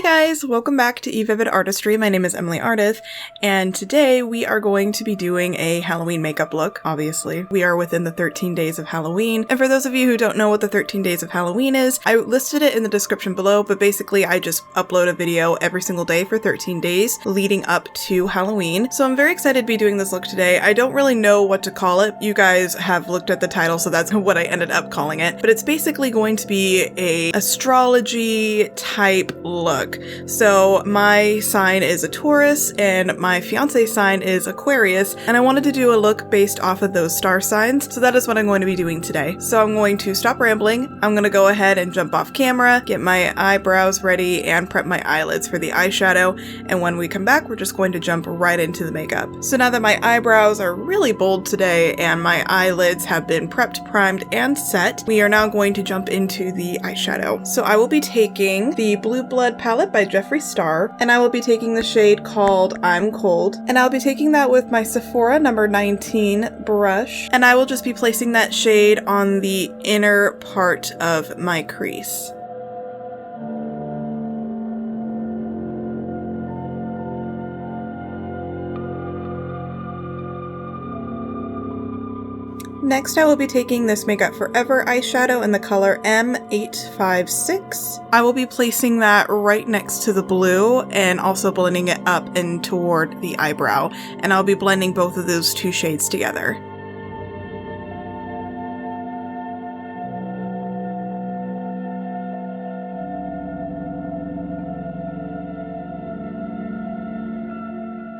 Hey guys, welcome back to eVivid Artistry. My name is Emily Ardith, and today we are going to be doing a Halloween makeup look, obviously. We are within the 13 days of Halloween, and for those of you who don't know what the 13 days of Halloween is, I listed it in the description below, but basically I just upload a video every single day for 13 days leading up to Halloween. So I'm very excited to be doing this look today. I don't really know what to call it. You guys have looked at the title, so that's what I ended up calling it, but it's basically going to be a astrology type look. So my sign is a Taurus and my fiance's sign is Aquarius, and I wanted to do a look based off of those star signs, so that is what I'm going to be doing today. So I'm going to stop rambling, I'm going to go ahead and jump off camera, get my eyebrows ready, and prep my eyelids for the eyeshadow, and when we come back we're just going to jump right into the makeup. So now that my eyebrows are really bold today and my eyelids have been prepped, primed, and set, we are now going to jump into the eyeshadow. So I will be taking the Blue Blood palette by Jeffree Star, and I will be taking the shade called I'm Cold, and I'll be taking that with my Sephora number 19 brush, and I will just be placing that shade on the inner part of my crease. Next, I will be taking this Makeup Forever eyeshadow in the color M856. I will be placing that right next to the blue and also blending it up and toward the eyebrow, and I'll be blending both of those two shades together.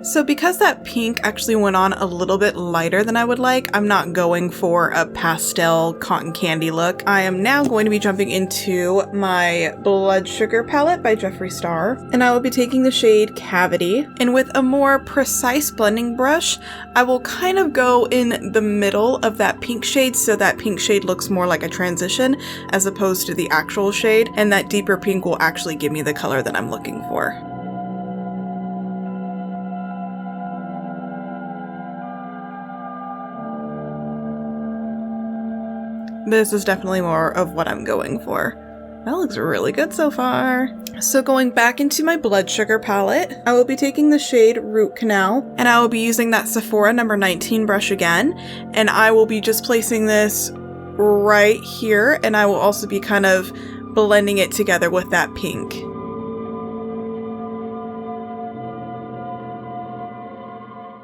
So because that pink actually went on a little bit lighter than I would like, I'm not going for a pastel cotton candy look. I am now going to be jumping into my Blood Sugar palette by Jeffree Star, and I will be taking the shade Cavity, and with a more precise blending brush, I will kind of go in the middle of that pink shade so that pink shade looks more like a transition as opposed to the actual shade, and that deeper pink will actually give me the color that I'm looking for. This is definitely more of what I'm going for. That looks really good so far. So going back into my Blood Sugar palette, I will be taking the shade Root Canal, and I will be using that Sephora number 19 brush again, and I will be just placing this right here, and I will also be kind of blending it together with that pink.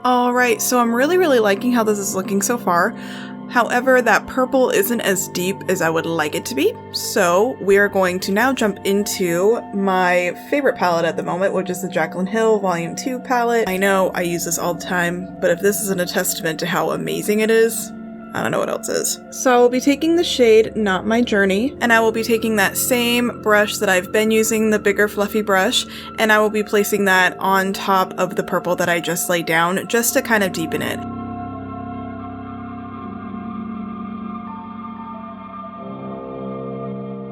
Alright, so I'm really liking how this is looking so far. However, that purple isn't as deep as I would like it to be, so we are going to now jump into my favorite palette at the moment, which is the Jaclyn Hill Volume 2 palette. I know I use this all the time, but if this isn't a testament to how amazing it is, I don't know what else is. So I will be taking the shade Not My Journey, and I will be taking that same brush that I've been using, the bigger fluffy brush, and I will be placing that on top of the purple that I just laid down, just to kind of deepen it.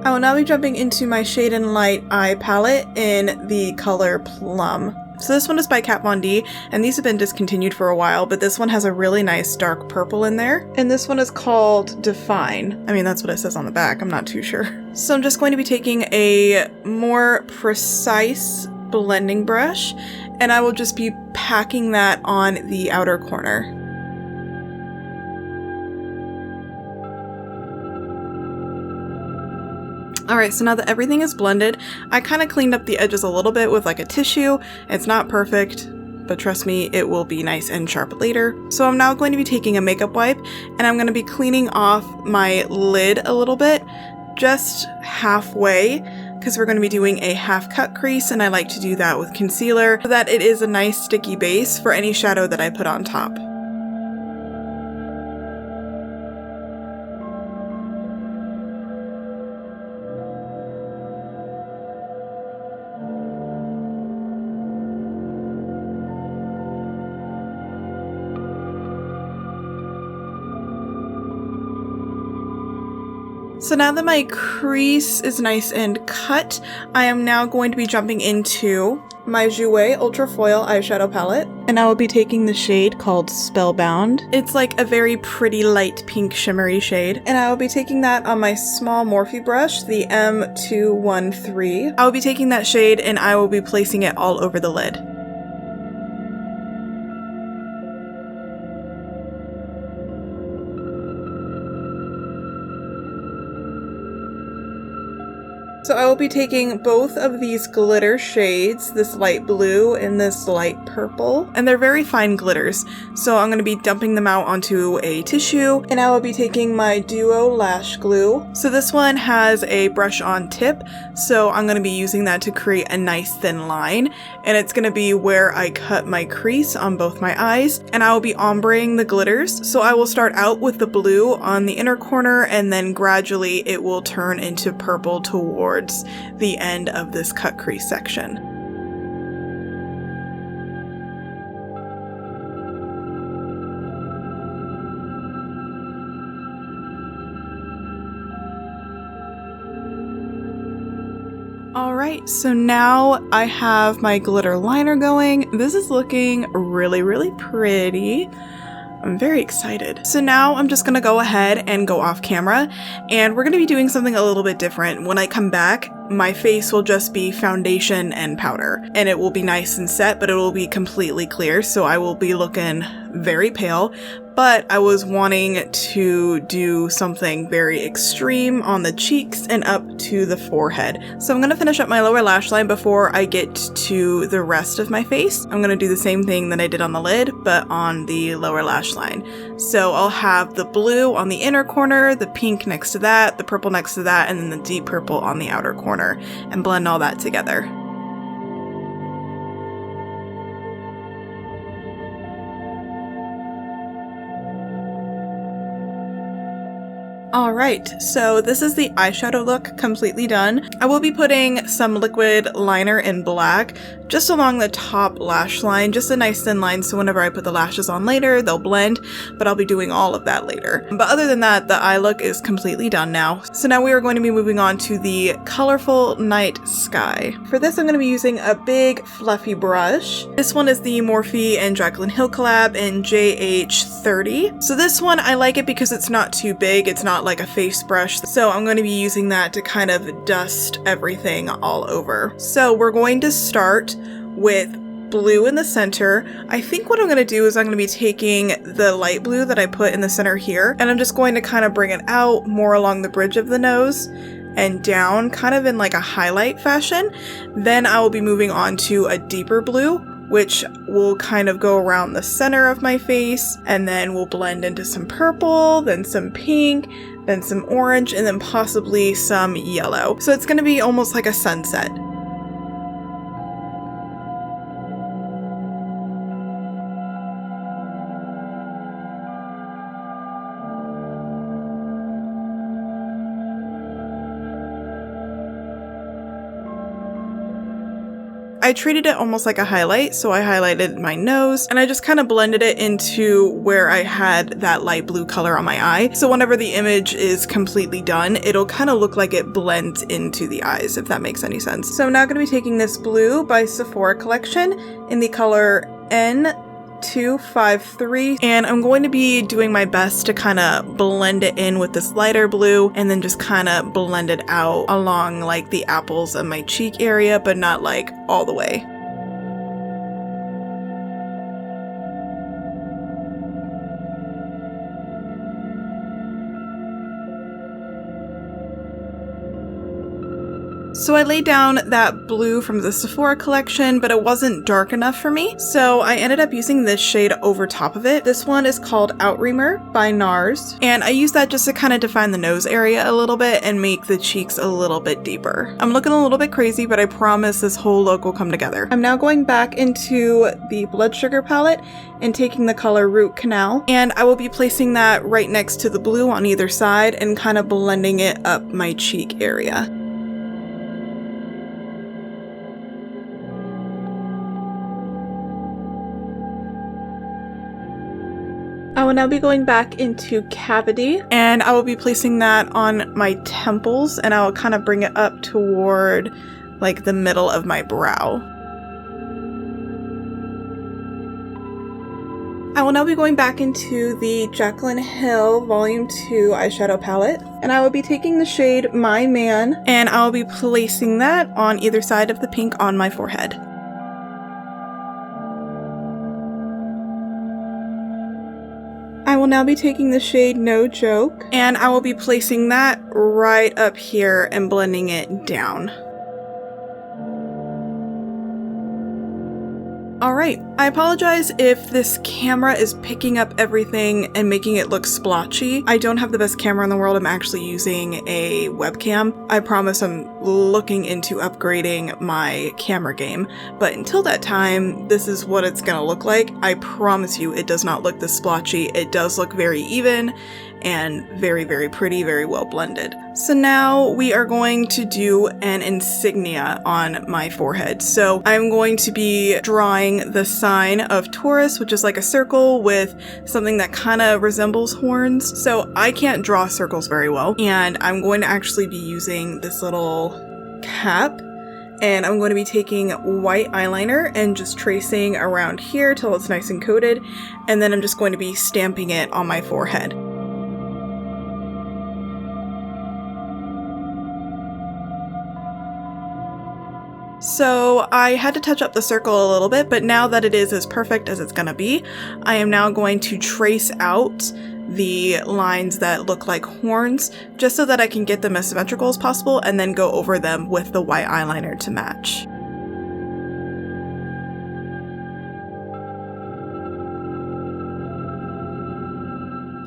I will now be jumping into my Shade and Light eye palette in the color Plum. So this one is by Kat Von D, and these have been discontinued for a while, but this one has a really nice dark purple in there. And this one is called Define. I mean, that's what it says on the back, I'm not too sure. So I'm just going to be taking a more precise blending brush, and I will just be packing that on the outer corner. Alright, so now that everything is blended, I kind of cleaned up the edges a little bit with like a tissue. It's not perfect, but trust me, it will be nice and sharp later. So I'm now going to be taking a makeup wipe, and I'm going to be cleaning off my lid a little bit, just halfway, because we're going to be doing a half cut crease, and I like to do that with concealer so that it is a nice sticky base for any shadow that I put on top. So now that my crease is nice and cut, I am now going to be jumping into my Jouer Ultra Foil eyeshadow palette, and I will be taking the shade called Spellbound. It's like a very pretty light pink shimmery shade, and I will be taking that on my small Morphe brush, the M213. I will be taking that shade and I will be placing it all over the lid. So I will be taking both of these glitter shades, this light blue and this light purple, and they're very fine glitters. So I'm going to be dumping them out onto a tissue, and I will be taking my Duo Lash Glue. So this one has a brush on tip, so I'm going to be using that to create a nice thin line, and it's going to be where I cut my crease on both my eyes, and I will be ombreing the glitters. So I will start out with the blue on the inner corner, and then gradually it will turn into purple towards the end of this cut crease section. Alright, so now I have my glitter liner going. This is looking really, really pretty. I'm very excited. So now I'm just gonna go ahead and go off camera, and we're gonna be doing something a little bit different. When I come back, my face will just be foundation and powder, and it will be nice and set, but it will be completely clear, so I will be looking very pale. But I was wanting to do something very extreme on the cheeks and up to the forehead. So I'm going to finish up my lower lash line before I get to the rest of my face. I'm going to do the same thing that I did on the lid, but on the lower lash line. So I'll have the blue on the inner corner, the pink next to that, the purple next to that, and then the deep purple on the outer corner, and blend all that together. Alright, so this is the eyeshadow look completely done. I will be putting some liquid liner in black just along the top lash line, just a nice thin line, so whenever I put the lashes on later, they'll blend, but I'll be doing all of that later. But other than that, the eye look is completely done now. So now we are going to be moving on to the colorful night sky. For this, I'm going to be using a big fluffy brush. This one is the Morphe and Jaclyn Hill collab in JH30. So this one, I like it because it's not too big, it's not like a face brush, so I'm going to be using that to kind of dust everything all over. So we're going to start with blue in the center. I think what I'm going to do is I'm going to be taking the light blue that I put in the center here, and I'm just going to kind of bring it out more along the bridge of the nose and down, kind of in like a highlight fashion. Then I will be moving on to a deeper blue, which will kind of go around the center of my face, and then we'll blend into some purple, then some pink, then some orange, and then possibly some yellow. So it's going to be almost like a sunset. I treated it almost like a highlight, so I highlighted my nose, and I just kind of blended it into where I had that light blue color on my eye. So whenever the image is completely done, it'll kind of look like it blends into the eyes, if that makes any sense. So I'm now going to be taking this blue by Sephora Collection in the color N253, and I'm going to be doing my best to kind of blend it in with this lighter blue, and then just kind of blend it out along like the apples of my cheek area, but not like all the way. So I laid down that blue from the Sephora collection, but it wasn't dark enough for me, so I ended up using this shade over top of it. This one is called Outreamer by NARS, and I used that just to kind of define the nose area a little bit and make the cheeks a little bit deeper. I'm looking a little bit crazy, but I promise this whole look will come together. I'm now going back into the Blood Sugar palette and taking the color Root Canal, and I will be placing that right next to the blue on either side and kind of blending it up my cheek area. I will now be going back into cavity, and I will be placing that on my temples, and I will kind of bring it up toward like the middle of my brow. I will now be going back into the Jaclyn Hill Volume 2 eyeshadow palette, and I will be taking the shade My Man, and I will be placing that on either side of the pink on my forehead. I will now be taking the shade No Joke, and I will be placing that right up here and blending it down. Alright, I apologize if this camera is picking up everything and making it look splotchy. I don't have the best camera in the world. I'm actually using a webcam. I promise I'm looking into upgrading my camera game, but until that time, this is what it's gonna look like. I promise you it does not look this splotchy. It does look very even and very, very pretty, very well blended. So now we are going to do an insignia on my forehead. So I'm going to be drawing the sign of Taurus, which is like a circle with something that kind of resembles horns. So I can't draw circles very well, and I'm going to actually be using this little cap, and I'm going to be taking white eyeliner and just tracing around here till it's nice and coated, and then I'm just going to be stamping it on my forehead. So I had to touch up the circle a little bit, but now that it is as perfect as it's gonna be, I am now going to trace out the lines that look like horns, just so that I can get them as symmetrical as possible and then go over them with the white eyeliner to match.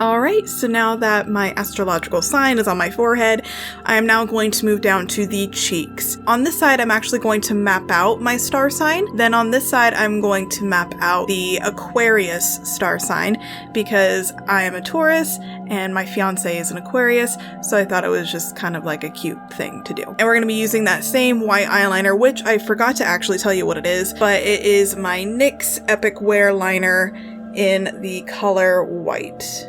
Alright, so now that my astrological sign is on my forehead, I am now going to move down to the cheeks. On this side, I'm actually going to map out my star sign. Then on this side, I'm going to map out the Aquarius star sign, because I am a Taurus and my fiance is an Aquarius, so I thought it was just kind of like a cute thing to do. And we're going to be using that same white eyeliner, which I forgot to actually tell you what it is, but it is my NYX Epic Wear liner in the color white.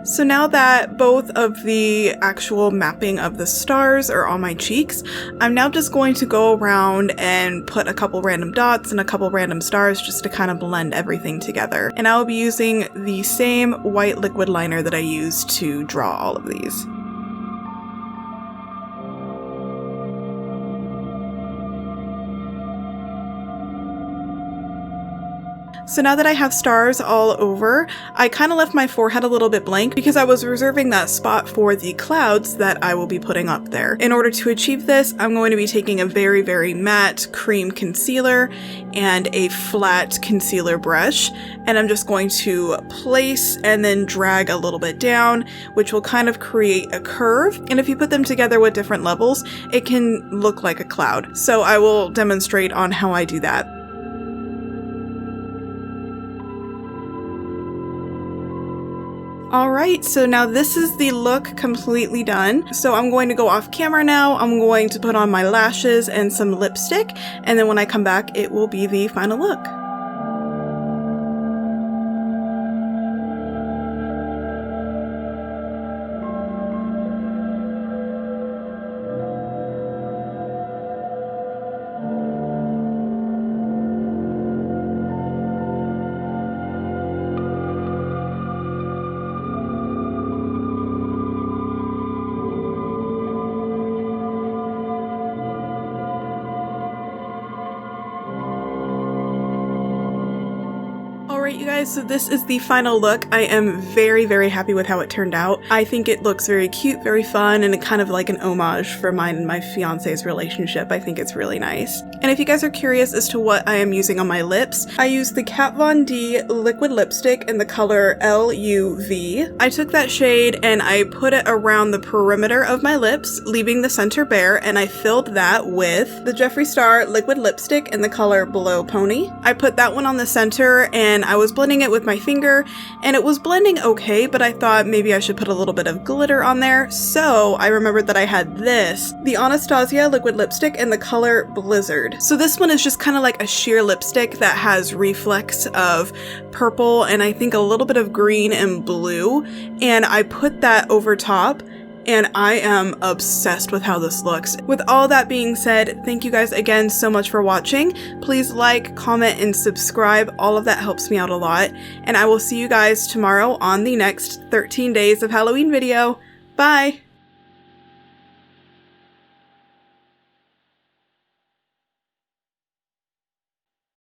So now that both of the actual mapping of the stars are on my cheeks, I'm now just going to go around and put a couple random dots and a couple random stars just to kind of blend everything together. And I will be using the same white liquid liner that I used to draw all of these. So now that I have stars all over, I kind of left my forehead a little bit blank because I was reserving that spot for the clouds that I will be putting up there. In order to achieve this, I'm going to be taking a very, very matte cream concealer and a flat concealer brush, and I'm just going to place and then drag a little bit down, which will kind of create a curve. And if you put them together with different levels, it can look like a cloud. So I will demonstrate on how I do that. Alright, so now this is the look completely done. So I'm going to go off camera now. I'm going to put on my lashes and some lipstick, and then when I come back, it will be the final look. Alright you guys, so this is the final look. I am very, very happy with how it turned out. I think it looks very cute, very fun, and kind of like an homage for mine and my fiance's relationship. I think it's really nice. And if you guys are curious as to what I am using on my lips, I use the Kat Von D liquid lipstick in the color LUV. I took that shade and I put it around the perimeter of my lips, leaving the center bare, and I filled that with the Jeffree Star liquid lipstick in the color Blow Pony. I put that one on the center and I was blending it with my finger, and it was blending okay, but I thought maybe I should put a little bit of glitter on there, so I remembered that I had this, the Anastasia liquid lipstick in the color Blizzard. So this one is just kind of like a sheer lipstick that has reflex of purple and I think a little bit of green and blue, and I put that over top. And I am obsessed with how this looks. With all that being said, thank you guys again so much for watching. Please like, comment, and subscribe. All of that helps me out a lot. And I will see you guys tomorrow on the next 13 days of Halloween video. Bye!